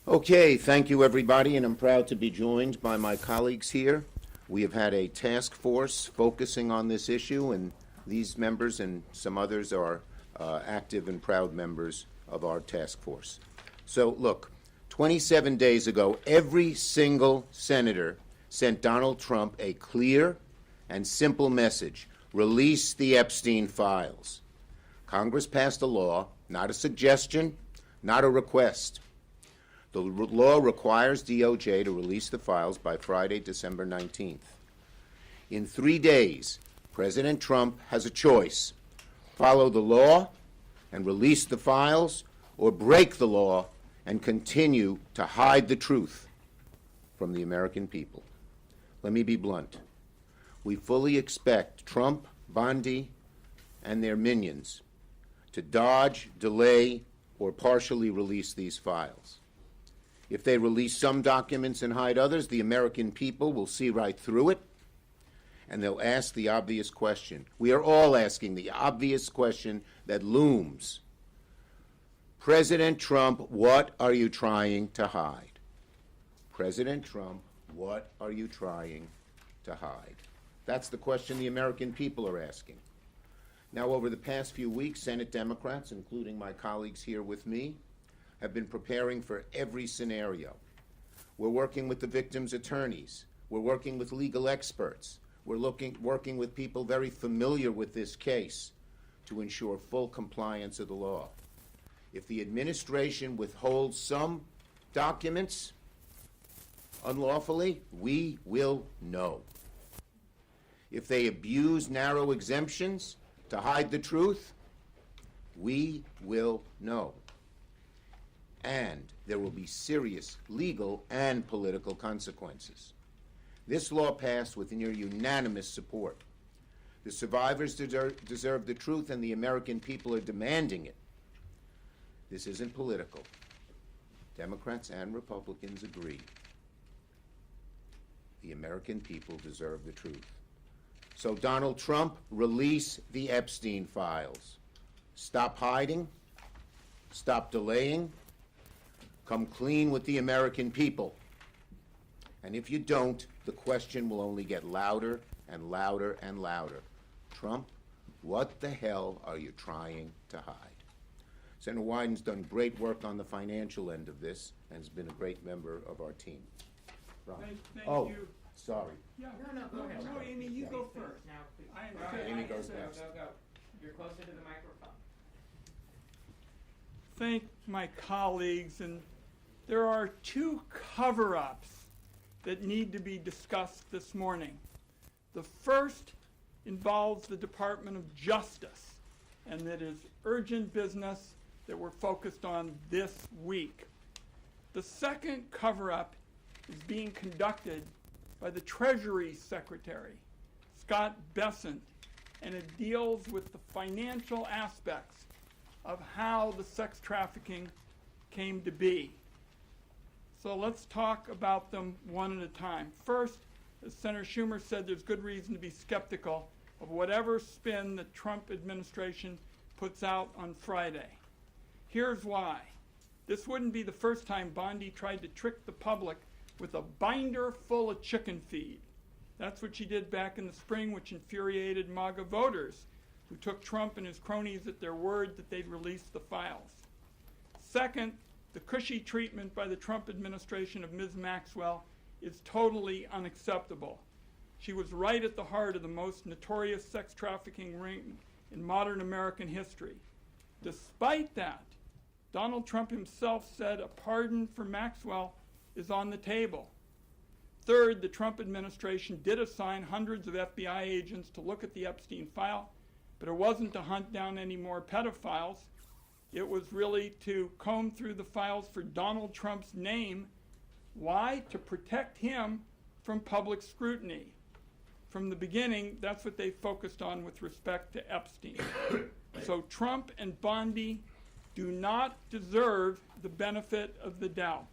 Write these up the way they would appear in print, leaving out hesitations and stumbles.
Okay, thank you everybody, and I'm proud to be joined by my colleagues here. We have had a task force focusing on this issue, and these members and some others are active and proud members of our task force. So look, 27 days ago, every single senator sent Donald Trump a clear and simple message: release the Epstein files. Congress passed a law, not a suggestion, not a request. The law requires DOJ to release the files by Friday, December 19th. In 3 days, President Trump has a choice: follow the law and release the files, or break the law and continue to hide the truth from the American people. Let me be blunt. We fully expect Trump, Bondi, and their minions to dodge, delay, or partially release these files. If they release some documents and hide others, the American people will see right through it, and they'll ask the obvious question. We are all asking the obvious question that looms. President Trump, what are you trying to hide? President Trump, what are you trying to hide? That's the question the American people are asking. Now, over the past few weeks, Senate Democrats, including my colleagues here with me, have been preparing for every scenario. We're working with the victims' attorneys. We're working with legal experts. We're working with people very familiar with this case to ensure full compliance of the law. If the administration withholds some documents unlawfully, we will know. If they abuse narrow exemptions to hide the truth, we will know. And there will be serious legal and political consequences. This law passed with near unanimous support. The survivors deserve the truth, and the American people are demanding it. This isn't political. Democrats and Republicans agree. The American people deserve the truth. So, Donald Trump, release the Epstein files. Stop hiding. Stop delaying. Come clean with the American people. And if you don't, the question will only get louder and louder and louder. Trump, what the hell are you trying to hide? Senator Wyden's done great work on the financial end of this and has been a great member of our team. Ron. Thank you. Sorry. Yeah. No, go ahead. No, Amy, you go first. Now, please. Amy goes next. Go. You're closer to the microphone. Thank my colleagues, and there are two cover-ups that need to be discussed this morning. The first involves the Department of Justice, and that is urgent business that we're focused on this week. The second cover-up is being conducted by the Treasury Secretary, Scott Bessent, and it deals with the financial aspects of how the sex trafficking came to be. So let's talk about them one at a time. First, as Senator Schumer said, there's good reason to be skeptical of whatever spin the Trump administration puts out on Friday. Here's why. This wouldn't be the first time Bondi tried to trick the public with a binder full of chicken feed. That's what she did back in the spring, which infuriated MAGA voters, who took Trump and his cronies at their word that they'd release the files. Second, the cushy treatment by the Trump administration of Ms. Maxwell is totally unacceptable. She was right at the heart of the most notorious sex trafficking ring in modern American history. Despite that, Donald Trump himself said a pardon for Maxwell is on the table. Third, the Trump administration did assign hundreds of FBI agents to look at the Epstein file, but it wasn't to hunt down any more pedophiles. It was really to comb through the files for Donald Trump's name. Why? To protect him from public scrutiny. From the beginning, that's what they focused on with respect to Epstein. So Trump and Bondi do not deserve the benefit of the doubt.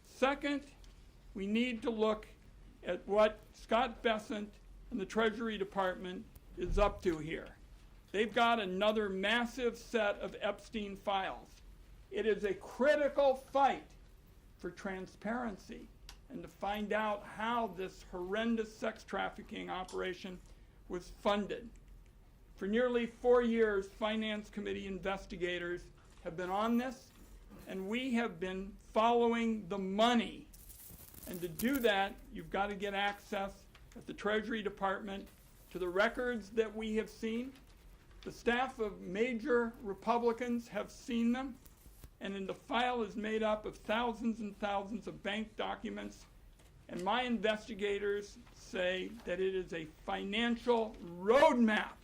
Second, we need to look at what Scott Bessent and the Treasury Department is up to here. They've got another massive set of Epstein files. It is a critical fight for transparency and to find out how this horrendous sex trafficking operation was funded. For nearly 4 years, Finance Committee investigators have been on this, and we have been following the money. And to do that, you've got to get access at the Treasury Department to the records that we have seen. The staff of major Republicans have seen them, and the file is made up of thousands and thousands of bank documents. And my investigators say that it is a financial roadmap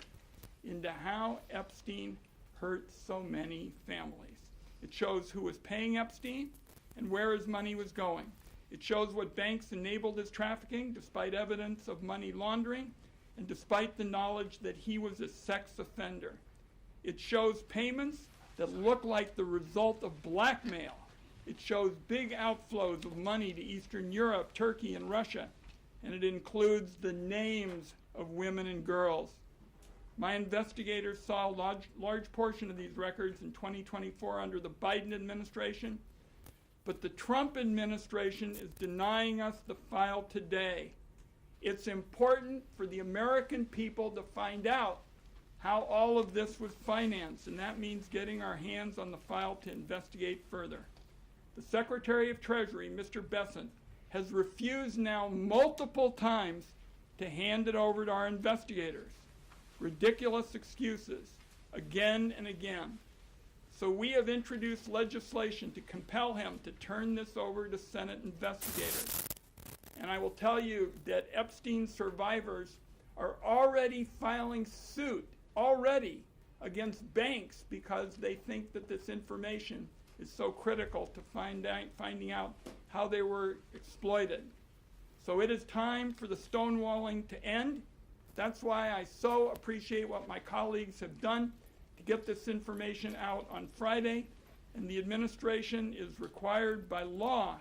into how Epstein hurt so many families. It shows who was paying Epstein and where his money was going. It shows what banks enabled his trafficking despite evidence of money laundering and despite the knowledge that he was a sex offender. It shows payments that look like the result of blackmail. It shows big outflows of money to Eastern Europe, Turkey, and Russia, and it includes the names of women and girls. My investigators saw a large portion of these records in 2024 under the Biden administration, but the Trump administration is denying us the file today. It's important for the American people to find out how all of this was financed, and that means getting our hands on the file to investigate further. The Secretary of Treasury, Mr. Bessent, has refused now multiple times to hand it over to our investigators. Ridiculous excuses, again and again. So we have introduced legislation to compel him to turn this over to Senate investigators. And I will tell you that Epstein survivors are already filing suit, against banks because they think that this information is so critical to finding out how they were exploited. So it is time for the stonewalling to end. That's why I so appreciate what my colleagues have done to get this information out on Friday, and the administration is required by law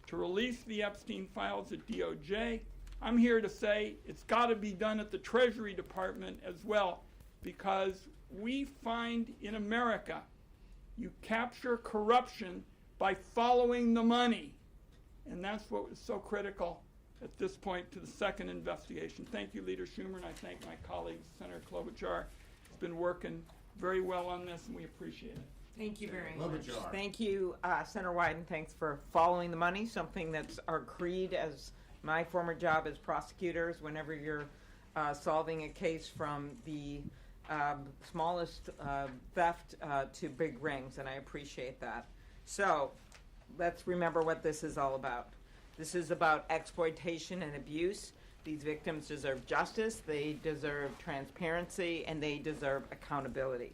to release the Epstein files at DOJ. I'm here to say it's got to be done at the Treasury Department as well, because we find in America you capture corruption by following the money, and that's what was so critical at this point to the second investigation. Thank you, Leader Schumer, and I thank my colleagues. Senator Klobuchar has been working very well on this, and we appreciate it. Thank you very Love much. it, Jar. Thank you, Senator Wyden. Thanks for following the money, something that's our creed as my former job as prosecutors. Whenever you're solving a case from the smallest theft to big rings, and I appreciate that. So let's remember what this is all about. This is about exploitation and abuse. These victims deserve justice, they deserve transparency, and they deserve accountability.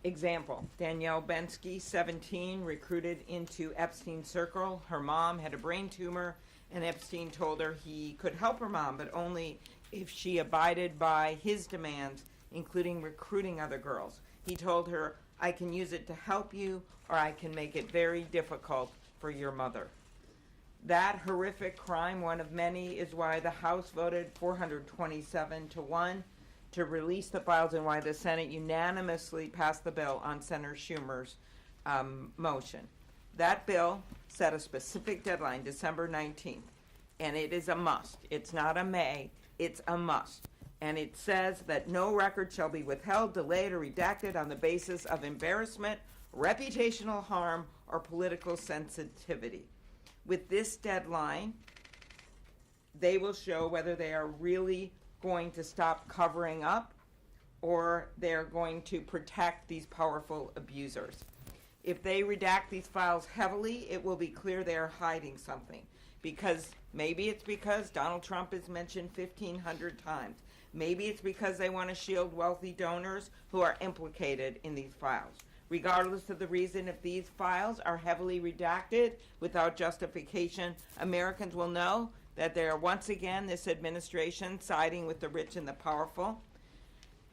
Example, Danielle Bensky, 17, recruited into Epstein's circle. Her mom had a brain tumor, and Epstein told her he could help her mom, but only if she abided by his demands, including recruiting other girls. He told her, I can use it to help you, or I can make it very difficult for your mother. That horrific crime, one of many, is why the House voted 427-1 to release the files and why the Senate unanimously passed the bill on Senator Schumer's motion. That bill set a specific deadline, December 19th, and it is a must. It's not a may, it's a must. And it says that no record shall be withheld, delayed, or redacted on the basis of embarrassment, reputational harm, or political sensitivity. With this deadline, they will show whether they are really going to stop covering up or they're going to protect these powerful abusers. If they redact these files heavily, it will be clear they are hiding something. Maybe it's because Donald Trump is mentioned 1,500 times. Maybe it's because they want to shield wealthy donors who are implicated in these files. Regardless of the reason, if these files are heavily redacted without justification, Americans will know that they are once again, this administration, siding with the rich and the powerful.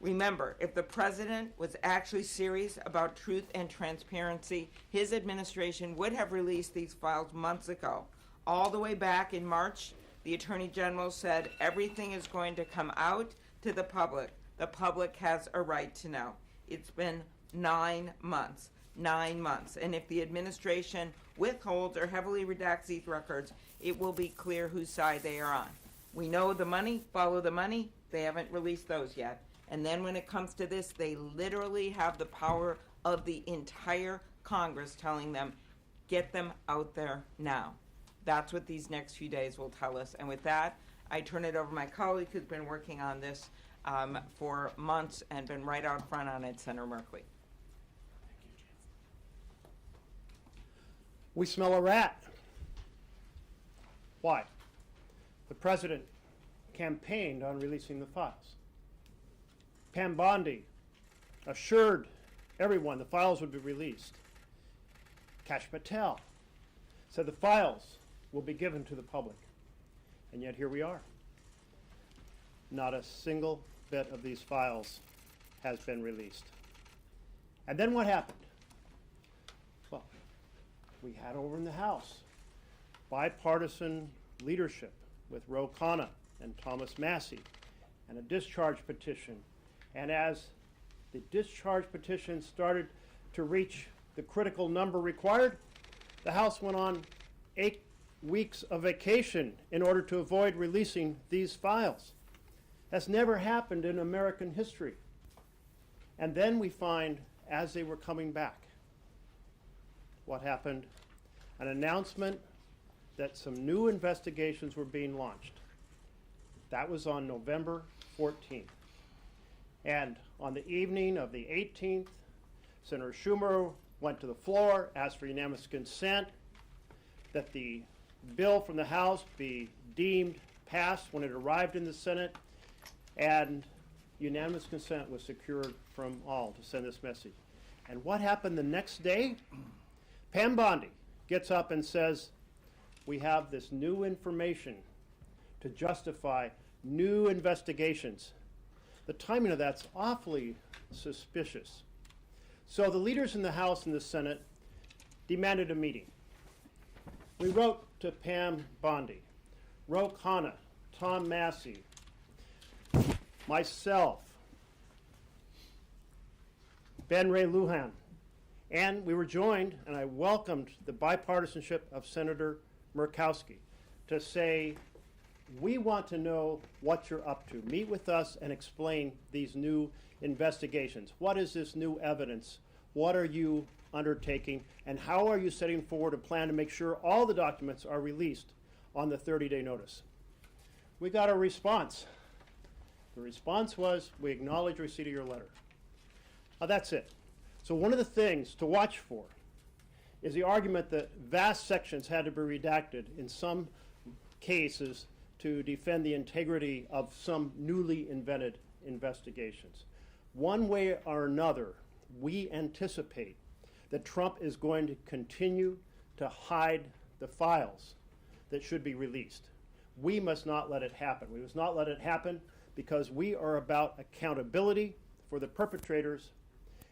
Remember, if the president was actually serious about truth and transparency, his administration would have released these files months ago. All the way back in March, the Attorney General said everything is going to come out to the public. The public has a right to know. It's been 9 months. 9 months. And if the administration withholds or heavily redacts these records, it will be clear whose side they are on. We know the money, follow the money. They haven't released those yet. And then when it comes to this, they literally have the power of the entire Congress telling them, get them out there now. That's what these next few days will tell us. And with that, I turn it over to my colleague who's been working on this for months and been right out front on it, Senator Merkley. We smell a rat. Why? The president campaigned on releasing the files. Pam Bondi assured everyone the files would be released. Kash Patel said the files will be given to the public. And yet here we are. Not a single bit of these files has been released. And then what happened? Well, we had over in the House bipartisan leadership with Ro Khanna and Thomas Massie and a discharge petition. And as the discharge petition started to reach the critical number required, the House went on 8 weeks of vacation in order to avoid releasing these files. That's never happened in American history. And then we find, as they were coming back, what happened? An announcement that some new investigations were being launched. That was on November 14th. And on the evening of the 18th, Senator Schumer went to the floor, asked for unanimous consent that the bill from the House be deemed passed when it arrived in the Senate, and unanimous consent was secured from all to send this message. And what happened the next day? Pam Bondi gets up and says, we have this new information to justify new investigations. The timing of that's awfully suspicious. So the leaders in the House and the Senate demanded a meeting. We wrote to Pam Bondi, Ro Khanna, Tom Massie, myself, Ben Ray Lujan, and we were joined, and I welcomed the bipartisanship of Senator Murkowski to say, we want to know what you're up to. Meet with us and explain these new investigations. What is this new evidence? What are you undertaking? And how are you setting forward a plan to make sure all the documents are released on the 30-day notice? We got a response. The response was, we acknowledge receipt of your letter. Now that's it. So one of the things to watch for is the argument that vast sections had to be redacted in some cases to defend the integrity of some newly invented investigations. One way or another, we anticipate that Trump is going to continue to hide the files that should be released. We must not let it happen. We must not let it happen because we are about accountability for the perpetrators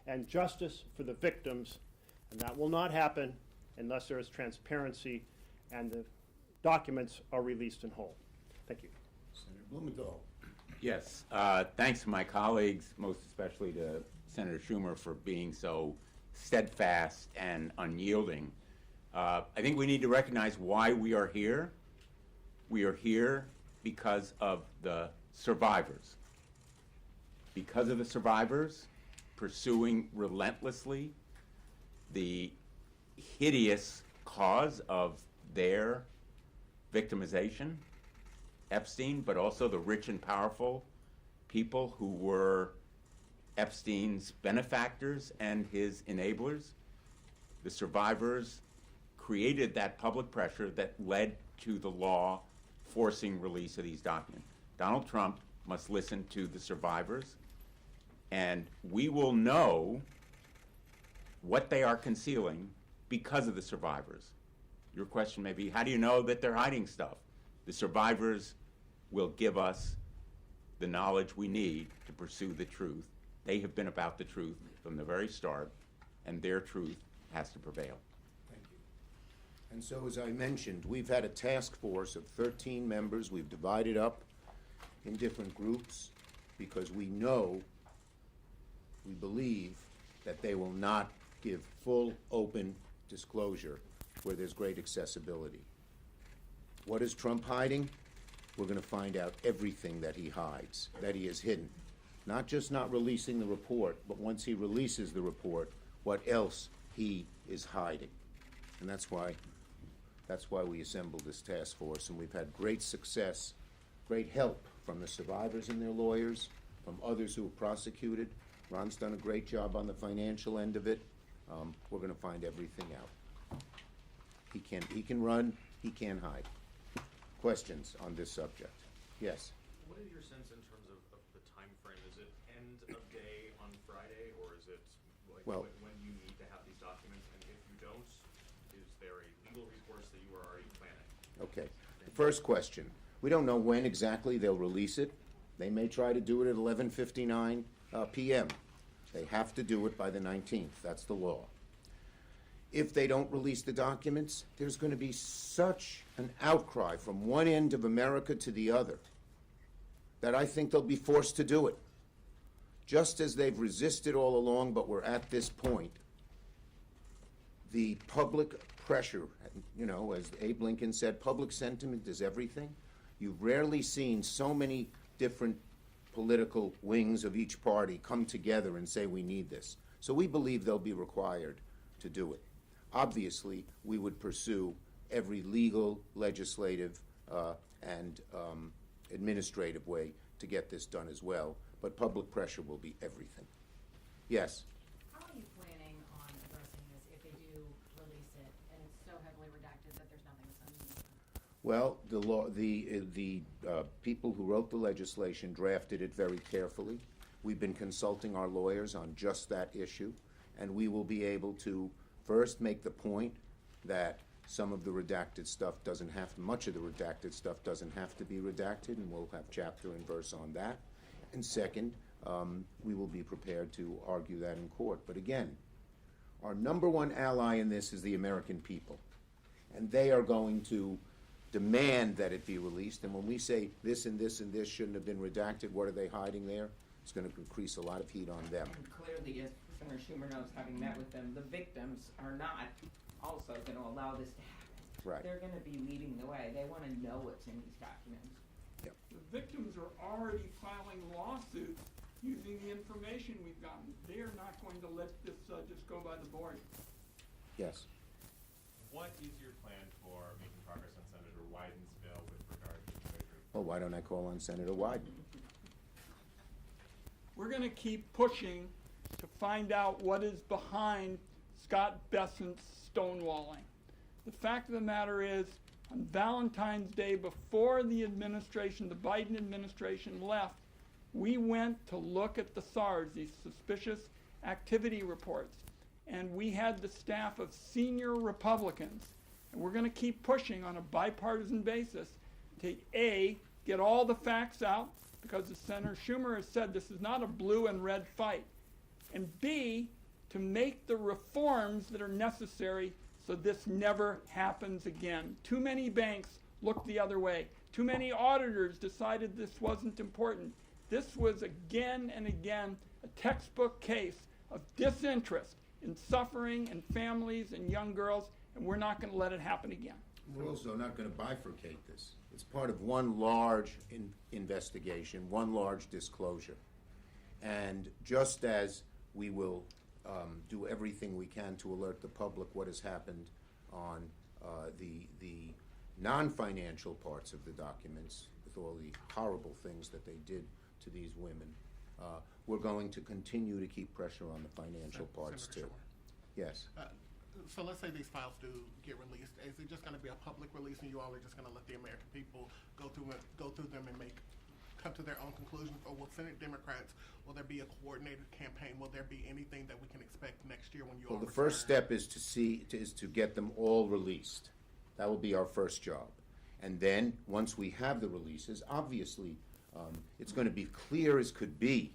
and justice for the victims, and that will not happen unless there is transparency and the documents are released in whole. Thank you. Senator Blumenthal. Yes, thanks to my colleagues, most especially to Senator Schumer for being so steadfast and unyielding. I think we need to recognize why we are here. We are here because of the survivors. Because of the survivors pursuing relentlessly the hideous cause of their victimization, Epstein, but also the rich and powerful people who were Epstein's benefactors and his enablers. The survivors created that public pressure that led to the law forcing release of these documents. Donald Trump must listen to the survivors, and we will know what they are concealing because of the survivors. Your question may be, how do you know that they're hiding stuff? The survivors will give us the knowledge we need to pursue the truth. They have been about the truth from the very start, and their truth has to prevail. Thank you. And so, as I mentioned, we've had a task force of 13 members. We've divided up in different groups because we know, we believe that they will not give full, open disclosure where there's great accessibility. What is Trump hiding? We're going to find out everything that he hides, that he has hidden. Not just not releasing the report, but once he releases the report, what else he is hiding. And that's why we assembled this task force, and we've had great success, great help from the survivors and their lawyers, from others who have prosecuted. Ron's done a great job on the financial end of it. We're going to find everything out. He can run, he can't hide. Questions on this subject? Yes. What is your sense in terms of the time frame? Is it end of day on Friday, or is it like Well- when you need to have these documents? And if you don't, is there a legal recourse that you are already planning? Okay. The first question. We don't know when exactly they'll release it. They may try to do it at 11:59 p.m. They have to do it by the 19th. That's the law. If they don't release the documents, there's going to be such an outcry from one end of America to the other that I think they'll be forced to do it. Just as they've resisted all along, but we're at this point. The public pressure, you know, as Abe Lincoln said, public sentiment is everything. You've rarely seen so many different political wings of each party come together and say we need this. So we believe they'll be required to do it. Obviously, we would pursue every legal, legislative, and administrative way to get this done as well, but public pressure will be everything. Yes? How are you planning on addressing this if they do release it and it's so heavily redacted that there's nothing that's underneath it? Well, the people who wrote the legislation drafted it very carefully. We've been consulting our lawyers on just that issue, and we will be able to first make the point that some of the redacted stuff doesn't have, much of the redacted stuff doesn't have to be redacted, and we'll have chapter and verse on that. And second, we will be prepared to argue that in court. But again, our number one ally in this is the American people, and they are going to demand that it be released. And when we say this and this and this shouldn't have been redacted, what are they hiding there? It's going to increase a lot of heat on them. And clearly, as Senator Schumer knows, having met with them, the victims are not also going to allow this to happen. Right. They're going to be leading the way. They want to know what's in these documents. The victims are already filing lawsuits using the information we've gotten. They are not going to let this just go by the board. Yes. What is your plan for making progress on Senator Wyden's bill with regard to Treasury? Well, why don't I call on Senator Wyden? We're going to keep pushing to find out what is behind Scott Bessent's stonewalling. The fact of the matter is, on Valentine's Day, before the administration, the Biden administration left, we went to look at the SARS, these suspicious activity reports, and we had the staff of senior Republicans, and we're going to keep pushing on a bipartisan basis to A, get all the facts out, because as Senator Schumer has said, this is not a blue and red fight, and B, to make the reforms that are necessary so this never happens again. Too many banks looked the other way. Too many auditors decided this wasn't important. This was again and again a textbook case of disinterest in suffering and families and young girls, and we're not going to let it happen again. We're also not going to bifurcate this. It's part of one large investigation, one large disclosure. And just as we will do everything we can to alert the public what has happened on the non-financial parts of the documents, with all the horrible things that they did to these women, we're going to continue to keep pressure on the financial parts too. Senator Schumer. Yes. So let's say these files do get released. Is it just going to be a public release, and you all are just going to let the American people go through them and come to their own conclusions? Or will Senate Democrats, will there be a coordinated campaign? Will there be anything that we can expect next year when you all Well, the return? first step is to get them all released. That will be our first job. And then, once we have the releases, obviously, it's going to be clear as could be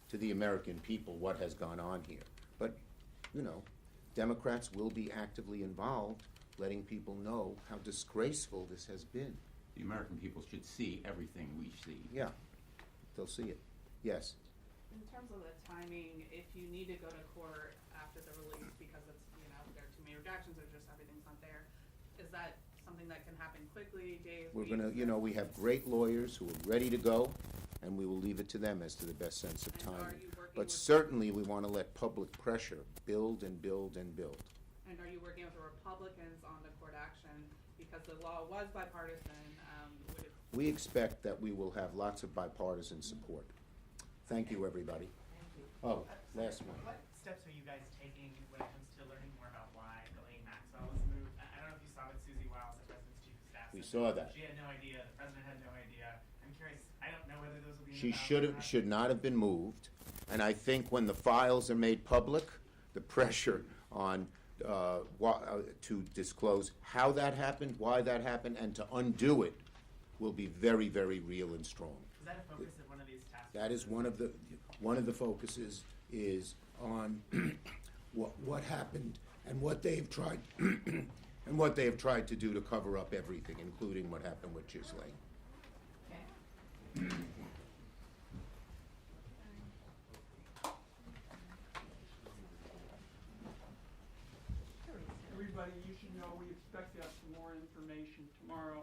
to the American people what has gone on here. But, you know, Democrats will be actively involved, letting people know how disgraceful this has been. The American people should see everything we see. Yeah, they'll see it. Yes. In terms of the timing, if you need to go to court after the release because it's, there are too many redactions or just everything's not there, is that something that can happen quickly, days, We're weeks? gonna, we have great lawyers who are ready to go, and we will leave it to them as to the best sense of And are timing. you working But with- certainly, we wanna let public pressure build and build and build. And are you working with the Republicans on the court action? Because the law was bipartisan, would it We expect that we will have lots of bipartisan support. Thank you, everybody. Oh, last one. What steps are you guys taking when it comes to learning more about why Ghislaine Maxwell was moved? I don't know if you saw what Susie Wiles, the president's chief of staff, We said. saw that. She had no idea, the president had no idea. I'm curious, I don't know whether those will be in She the ballot or not. should not have been moved, and I think when the files are made public, the pressure on, to disclose how that happened, why that happened, and to undo it will be very, very real and strong. Is that a focus of one of these task That is forces? one of the focuses is on what happened and what they've tried, and what they have tried to do to cover up everything, including what happened with Ghislaine. Everybody, you should know we expect to have some more information tomorrow